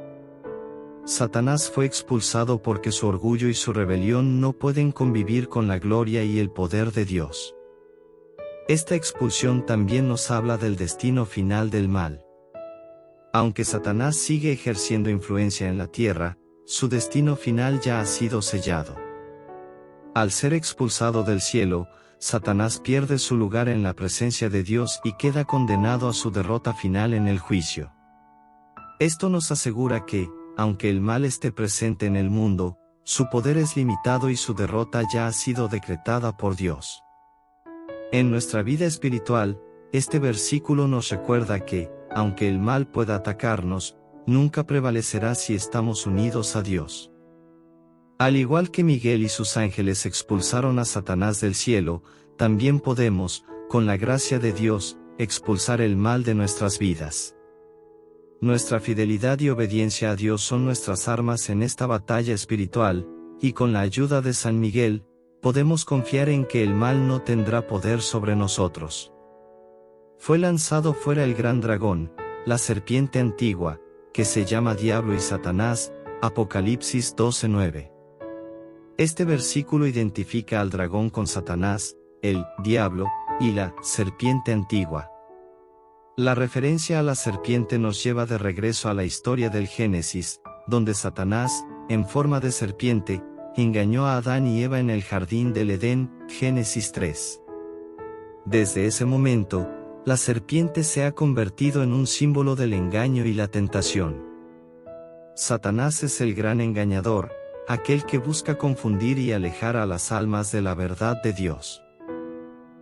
Satanás fue expulsado porque su orgullo y su rebelión no pueden convivir con la gloria y el poder de Dios. Esta expulsión también nos habla del destino final del mal. Aunque Satanás sigue ejerciendo influencia en la tierra, su destino final ya ha sido sellado. Al ser expulsado del cielo, Satanás pierde su lugar en la presencia de Dios y queda condenado a su derrota final en el juicio. Esto nos asegura que, aunque el mal esté presente en el mundo, su poder es limitado y su derrota ya ha sido decretada por Dios. En nuestra vida espiritual, este versículo nos recuerda que, aunque el mal pueda atacarnos, nunca prevalecerá si estamos unidos a Dios. Al igual que Miguel y sus ángeles expulsaron a Satanás del cielo, también podemos, con la gracia de Dios, expulsar el mal de nuestras vidas. Nuestra fidelidad y obediencia a Dios son nuestras armas en esta batalla espiritual, y con la ayuda de San Miguel, podemos confiar en que el mal no tendrá poder sobre nosotros. Fue lanzado fuera el gran dragón, la serpiente antigua, que se llama Diablo y Satanás. Apocalipsis 12:9. Este versículo identifica al dragón con Satanás, el diablo, y la serpiente antigua. La referencia a la serpiente nos lleva de regreso a la historia del Génesis, donde Satanás, en forma de serpiente, engañó a Adán y Eva en el jardín del Edén. Génesis 3. Desde ese momento, la serpiente se ha convertido en un símbolo del engaño y la tentación. Satanás es el gran engañador, aquel que busca confundir y alejar a las almas de la verdad de Dios.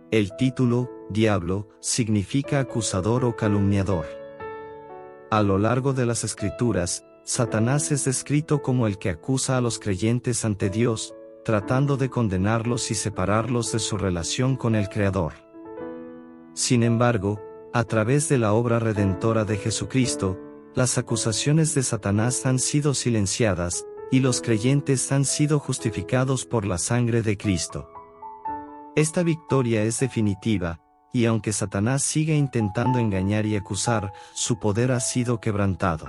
El título, diablo, significa acusador o calumniador. A lo largo de las Escrituras, Satanás es descrito como el que acusa a los creyentes ante Dios, tratando de condenarlos y separarlos de su relación con el Creador. Sin embargo, a través de la obra redentora de Jesucristo, las acusaciones de Satanás han sido silenciadas, y los creyentes han sido justificados por la sangre de Cristo. Esta victoria es definitiva, y aunque Satanás siga intentando engañar y acusar, su poder ha sido quebrantado.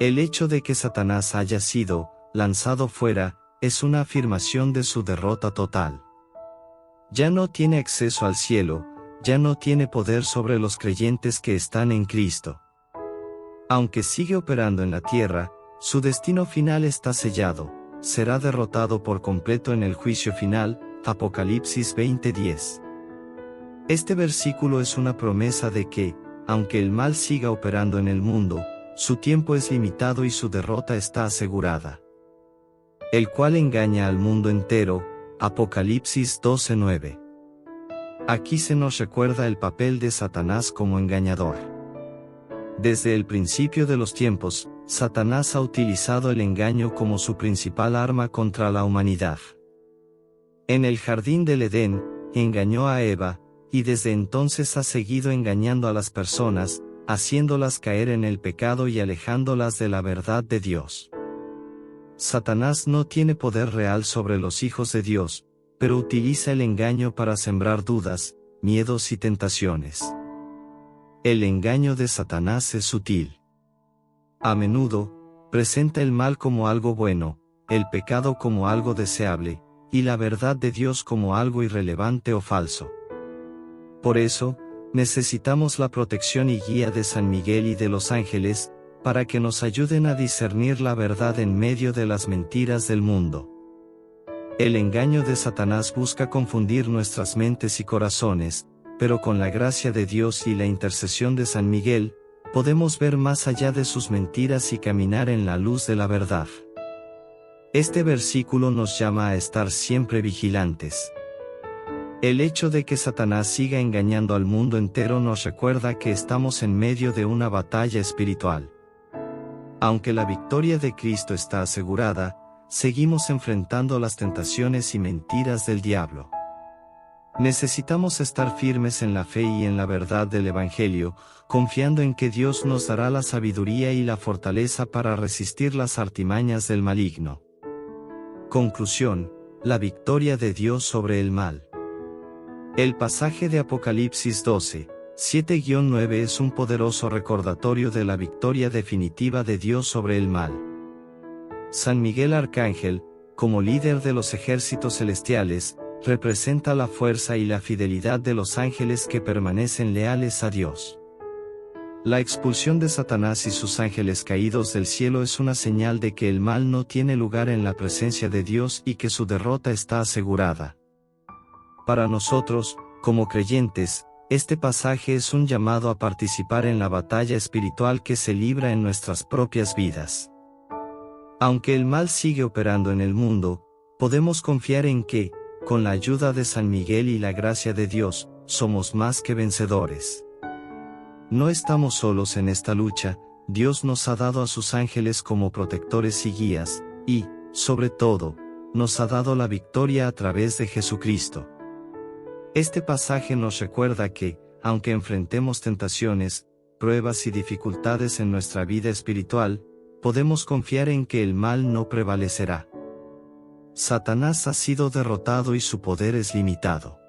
El hecho de que Satanás haya sido lanzado fuera es una afirmación de su derrota total. Ya no tiene acceso al cielo, ya no tiene poder sobre los creyentes que están en Cristo. Aunque sigue operando en la tierra, su destino final está sellado, será derrotado por completo en el juicio final, Apocalipsis 20:10. Este versículo es una promesa de que, aunque el mal siga operando en el mundo, su tiempo es limitado y su derrota está asegurada. El cual engaña al mundo entero, Apocalipsis 12:9. Aquí se nos recuerda el papel de Satanás como engañador. Desde el principio de los tiempos, Satanás ha utilizado el engaño como su principal arma contra la humanidad. En el jardín del Edén, engañó a Eva, y desde entonces ha seguido engañando a las personas, haciéndolas caer en el pecado y alejándolas de la verdad de Dios. Satanás no tiene poder real sobre los hijos de Dios, pero utiliza el engaño para sembrar dudas, miedos y tentaciones. El engaño de Satanás es sutil. A menudo, presenta el mal como algo bueno, el pecado como algo deseable, y la verdad de Dios como algo irrelevante o falso. Por eso, necesitamos la protección y guía de San Miguel y de los ángeles, para que nos ayuden a discernir la verdad en medio de las mentiras del mundo. El engaño de Satanás busca confundir nuestras mentes y corazones, pero con la gracia de Dios y la intercesión de San Miguel, podemos ver más allá de sus mentiras y caminar en la luz de la verdad. Este versículo nos llama a estar siempre vigilantes. El hecho de que Satanás siga engañando al mundo entero nos recuerda que estamos en medio de una batalla espiritual. Aunque la victoria de Cristo está asegurada, seguimos enfrentando las tentaciones y mentiras del diablo. Necesitamos estar firmes en la fe y en la verdad del Evangelio, confiando en que Dios nos dará la sabiduría y la fortaleza para resistir las artimañas del maligno. Conclusión: la victoria de Dios sobre el mal. El pasaje de Apocalipsis 12, 7-9 es un poderoso recordatorio de la victoria definitiva de Dios sobre el mal. San Miguel Arcángel, como líder de los ejércitos celestiales, representa la fuerza y la fidelidad de los ángeles que permanecen leales a Dios. La expulsión de Satanás y sus ángeles caídos del cielo es una señal de que el mal no tiene lugar en la presencia de Dios y que su derrota está asegurada. Para nosotros, como creyentes, este pasaje es un llamado a participar en la batalla espiritual que se libra en nuestras propias vidas. Aunque el mal sigue operando en el mundo, podemos confiar en que, con la ayuda de San Miguel y la gracia de Dios, somos más que vencedores. No estamos solos en esta lucha, Dios nos ha dado a sus ángeles como protectores y guías, y, sobre todo, nos ha dado la victoria a través de Jesucristo. Este pasaje nos recuerda que, aunque enfrentemos tentaciones, pruebas y dificultades en nuestra vida espiritual, podemos confiar en que el mal no prevalecerá. Satanás ha sido derrotado y su poder es limitado.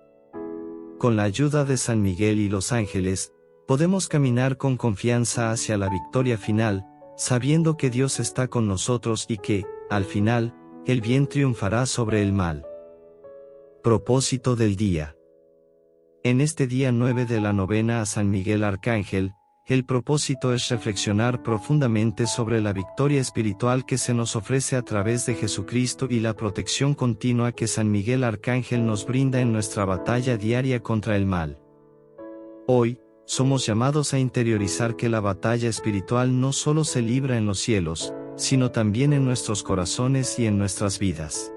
Con la ayuda de San Miguel y los ángeles, podemos caminar con confianza hacia la victoria final, sabiendo que Dios está con nosotros y que, al final, el bien triunfará sobre el mal. Propósito del día. En este día 9 de la novena a San Miguel Arcángel, el propósito es reflexionar profundamente sobre la victoria espiritual que se nos ofrece a través de Jesucristo y la protección continua que San Miguel Arcángel nos brinda en nuestra batalla diaria contra el mal. Hoy, somos llamados a interiorizar que la batalla espiritual no solo se libra en los cielos, sino también en nuestros corazones y en nuestras vidas.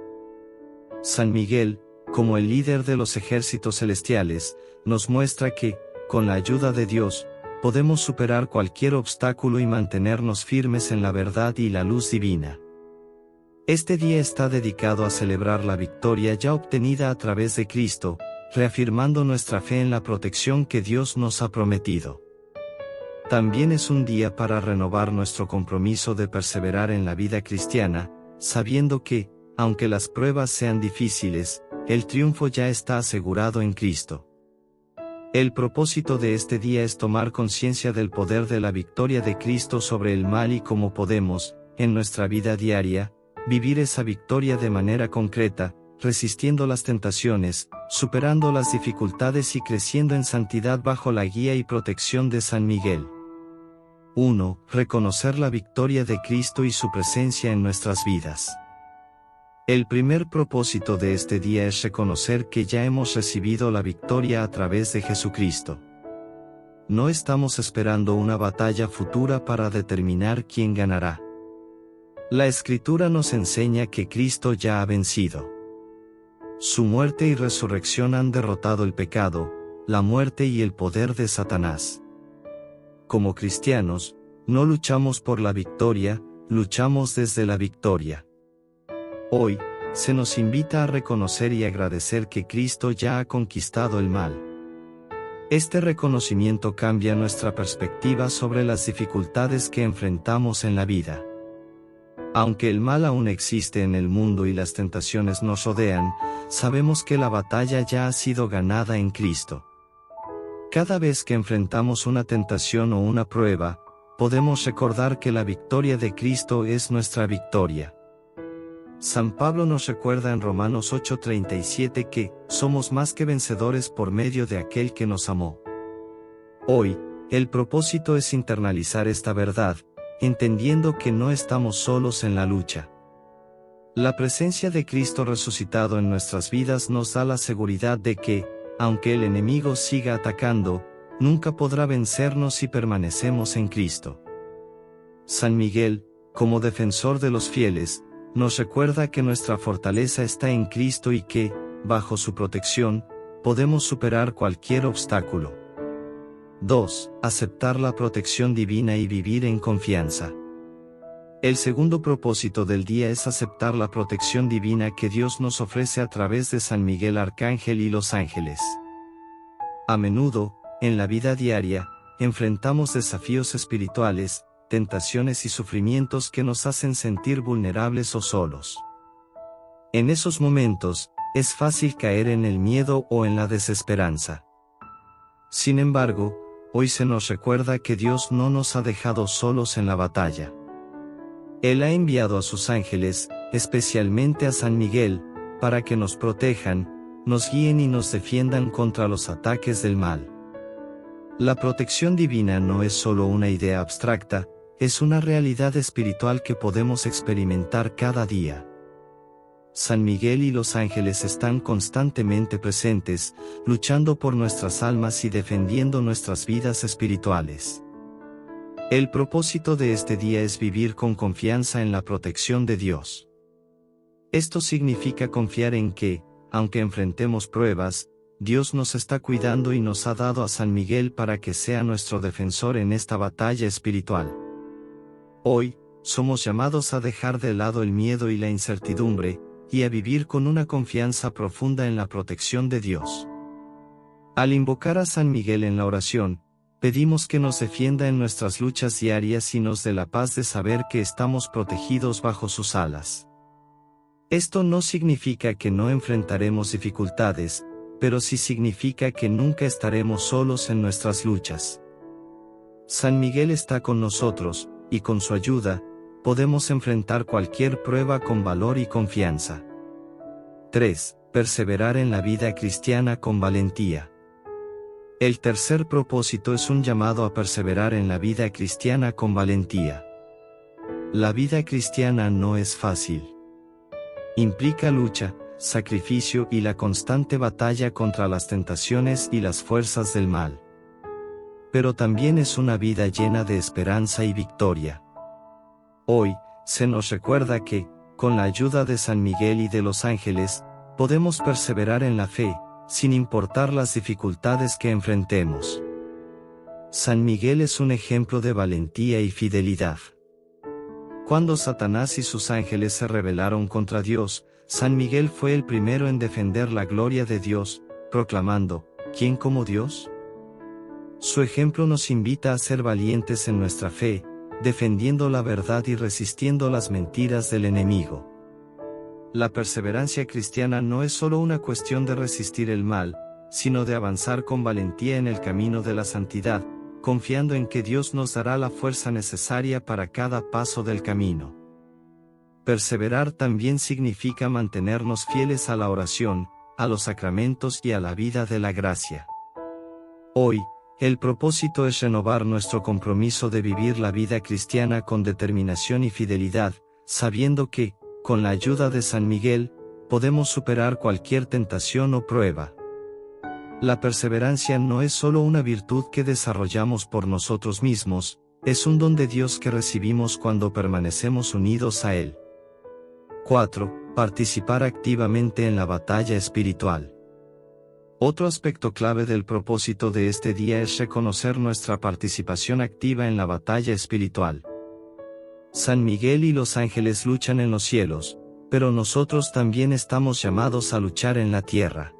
San Miguel, como el líder de los ejércitos celestiales, nos muestra que, con la ayuda de Dios, podemos superar cualquier obstáculo y mantenernos firmes en la verdad y la luz divina. Este día está dedicado a celebrar la victoria ya obtenida a través de Cristo, reafirmando nuestra fe en la protección que Dios nos ha prometido. También es un día para renovar nuestro compromiso de perseverar en la vida cristiana, sabiendo que, aunque las pruebas sean difíciles, el triunfo ya está asegurado en Cristo. El propósito de este día es tomar conciencia del poder de la victoria de Cristo sobre el mal y cómo podemos, en nuestra vida diaria, vivir esa victoria de manera concreta, resistiendo las tentaciones, superando las dificultades y creciendo en santidad bajo la guía y protección de San Miguel. 1. Reconocer la victoria de Cristo y su presencia en nuestras vidas. El primer propósito de este día es reconocer que ya hemos recibido la victoria a través de Jesucristo. No estamos esperando una batalla futura para determinar quién ganará. La Escritura nos enseña que Cristo ya ha vencido. Su muerte y resurrección han derrotado el pecado, la muerte y el poder de Satanás. Como cristianos, no luchamos por la victoria, luchamos desde la victoria. Hoy, se nos invita a reconocer y agradecer que Cristo ya ha conquistado el mal. Este reconocimiento cambia nuestra perspectiva sobre las dificultades que enfrentamos en la vida. Aunque el mal aún existe en el mundo y las tentaciones nos rodean, sabemos que la batalla ya ha sido ganada en Cristo. Cada vez que enfrentamos una tentación o una prueba, podemos recordar que la victoria de Cristo es nuestra victoria. San Pablo nos recuerda en Romanos 8:37 que somos más que vencedores por medio de aquel que nos amó. Hoy, el propósito es internalizar esta verdad, entendiendo que no estamos solos en la lucha. La presencia de Cristo resucitado en nuestras vidas nos da la seguridad de que, aunque el enemigo siga atacando, nunca podrá vencernos si permanecemos en Cristo. San Miguel, como defensor de los fieles, nos recuerda que nuestra fortaleza está en Cristo y que, bajo su protección, podemos superar cualquier obstáculo. 2. Aceptar la protección divina y vivir en confianza. El segundo propósito del día es aceptar la protección divina que Dios nos ofrece a través de San Miguel Arcángel y los ángeles. A menudo, en la vida diaria, enfrentamos desafíos espirituales, tentaciones y sufrimientos que nos hacen sentir vulnerables o solos. En esos momentos, es fácil caer en el miedo o en la desesperanza. Sin embargo, hoy se nos recuerda que Dios no nos ha dejado solos en la batalla. Él ha enviado a sus ángeles, especialmente a San Miguel, para que nos protejan, nos guíen y nos defiendan contra los ataques del mal. La protección divina no es solo una idea abstracta, es una realidad espiritual que podemos experimentar cada día. San Miguel y los ángeles están constantemente presentes, luchando por nuestras almas y defendiendo nuestras vidas espirituales. El propósito de este día es vivir con confianza en la protección de Dios. Esto significa confiar en que, aunque enfrentemos pruebas, Dios nos está cuidando y nos ha dado a San Miguel para que sea nuestro defensor en esta batalla espiritual. Hoy, somos llamados a dejar de lado el miedo y la incertidumbre, y a vivir con una confianza profunda en la protección de Dios. Al invocar a San Miguel en la oración, pedimos que nos defienda en nuestras luchas diarias y nos dé la paz de saber que estamos protegidos bajo sus alas. Esto no significa que no enfrentaremos dificultades, pero sí significa que nunca estaremos solos en nuestras luchas. San Miguel está con nosotros, y con su ayuda, podemos enfrentar cualquier prueba con valor y confianza. 3. Perseverar en la vida cristiana con valentía. El tercer propósito es un llamado a perseverar en la vida cristiana con valentía. La vida cristiana no es fácil. Implica lucha, sacrificio y la constante batalla contra las tentaciones y las fuerzas del mal. Pero también es una vida llena de esperanza y victoria. Hoy, se nos recuerda que, con la ayuda de San Miguel y de los ángeles, podemos perseverar en la fe, sin importar las dificultades que enfrentemos. San Miguel es un ejemplo de valentía y fidelidad. Cuando Satanás y sus ángeles se rebelaron contra Dios, San Miguel fue el primero en defender la gloria de Dios, proclamando, ¿quién como Dios? Su ejemplo nos invita a ser valientes en nuestra fe, defendiendo la verdad y resistiendo las mentiras del enemigo. La perseverancia cristiana no es solo una cuestión de resistir el mal, sino de avanzar con valentía en el camino de la santidad, confiando en que Dios nos dará la fuerza necesaria para cada paso del camino. Perseverar también significa mantenernos fieles a la oración, a los sacramentos y a la vida de la gracia. Hoy, el propósito es renovar nuestro compromiso de vivir la vida cristiana con determinación y fidelidad, sabiendo que, con la ayuda de San Miguel, podemos superar cualquier tentación o prueba. La perseverancia no es solo una virtud que desarrollamos por nosotros mismos, es un don de Dios que recibimos cuando permanecemos unidos a Él. 4. Participar activamente en la batalla espiritual. Otro aspecto clave del propósito de este día es reconocer nuestra participación activa en la batalla espiritual. San Miguel y los ángeles luchan en los cielos, pero nosotros también estamos llamados a luchar en la tierra.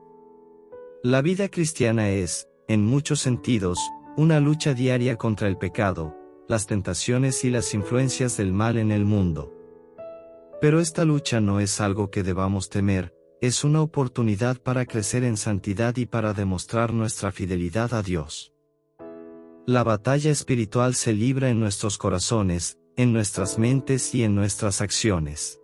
La vida cristiana es, en muchos sentidos, una lucha diaria contra el pecado, las tentaciones y las influencias del mal en el mundo. Pero esta lucha no es algo que debamos temer, es una oportunidad para crecer en santidad y para demostrar nuestra fidelidad a Dios. La batalla espiritual se libra en nuestros corazones, en nuestras mentes y en nuestras acciones.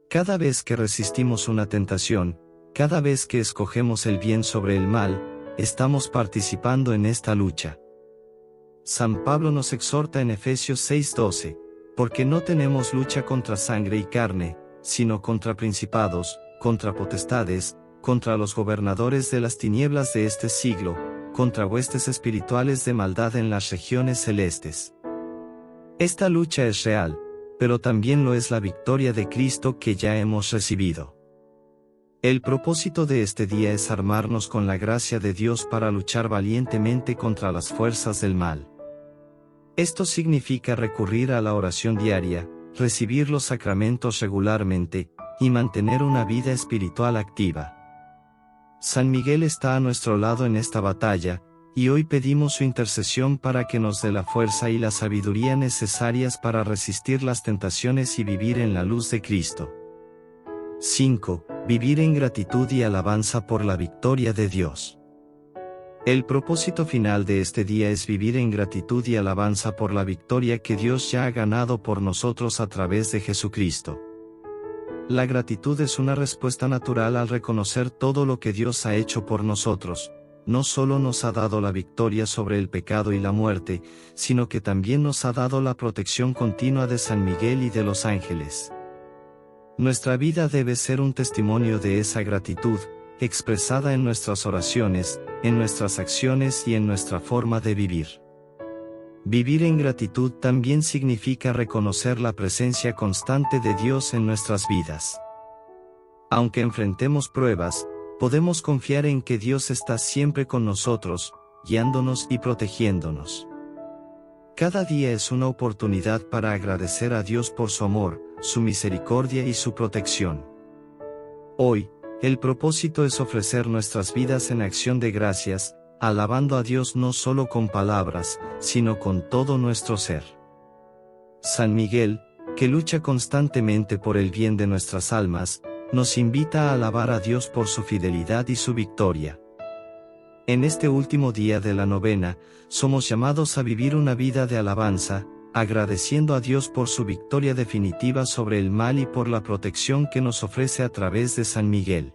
Cada vez que resistimos una tentación, cada vez que escogemos el bien sobre el mal, estamos participando en esta lucha. San Pablo nos exhorta en Efesios 6:12, porque no tenemos lucha contra sangre y carne, sino contra principados, contra potestades, contra los gobernadores de las tinieblas de este siglo, contra huestes espirituales de maldad en las regiones celestes. Esta lucha es real, pero también lo es la victoria de Cristo que ya hemos recibido. El propósito de este día es armarnos con la gracia de Dios para luchar valientemente contra las fuerzas del mal. Esto significa recurrir a la oración diaria, recibir los sacramentos regularmente, y mantener una vida espiritual activa. San Miguel está a nuestro lado en esta batalla, y hoy pedimos su intercesión para que nos dé la fuerza y la sabiduría necesarias para resistir las tentaciones y vivir en la luz de Cristo. 5. Vivir en gratitud y alabanza por la victoria de Dios. El propósito final de este día es vivir en gratitud y alabanza por la victoria que Dios ya ha ganado por nosotros a través de Jesucristo. La gratitud es una respuesta natural al reconocer todo lo que Dios ha hecho por nosotros. No solo nos ha dado la victoria sobre el pecado y la muerte, sino que también nos ha dado la protección continua de San Miguel y de los ángeles. Nuestra vida debe ser un testimonio de esa gratitud, expresada en nuestras oraciones, en nuestras acciones y en nuestra forma de vivir. Vivir en gratitud también significa reconocer la presencia constante de Dios en nuestras vidas. Aunque enfrentemos pruebas, podemos confiar en que Dios está siempre con nosotros, guiándonos y protegiéndonos. Cada día es una oportunidad para agradecer a Dios por su amor, su misericordia y su protección. Hoy, el propósito es ofrecer nuestras vidas en acción de gracias, alabando a Dios no solo con palabras, sino con todo nuestro ser. San Miguel, que lucha constantemente por el bien de nuestras almas, nos invita a alabar a Dios por su fidelidad y su victoria. En este último día de la novena, somos llamados a vivir una vida de alabanza, agradeciendo a Dios por su victoria definitiva sobre el mal y por la protección que nos ofrece a través de San Miguel.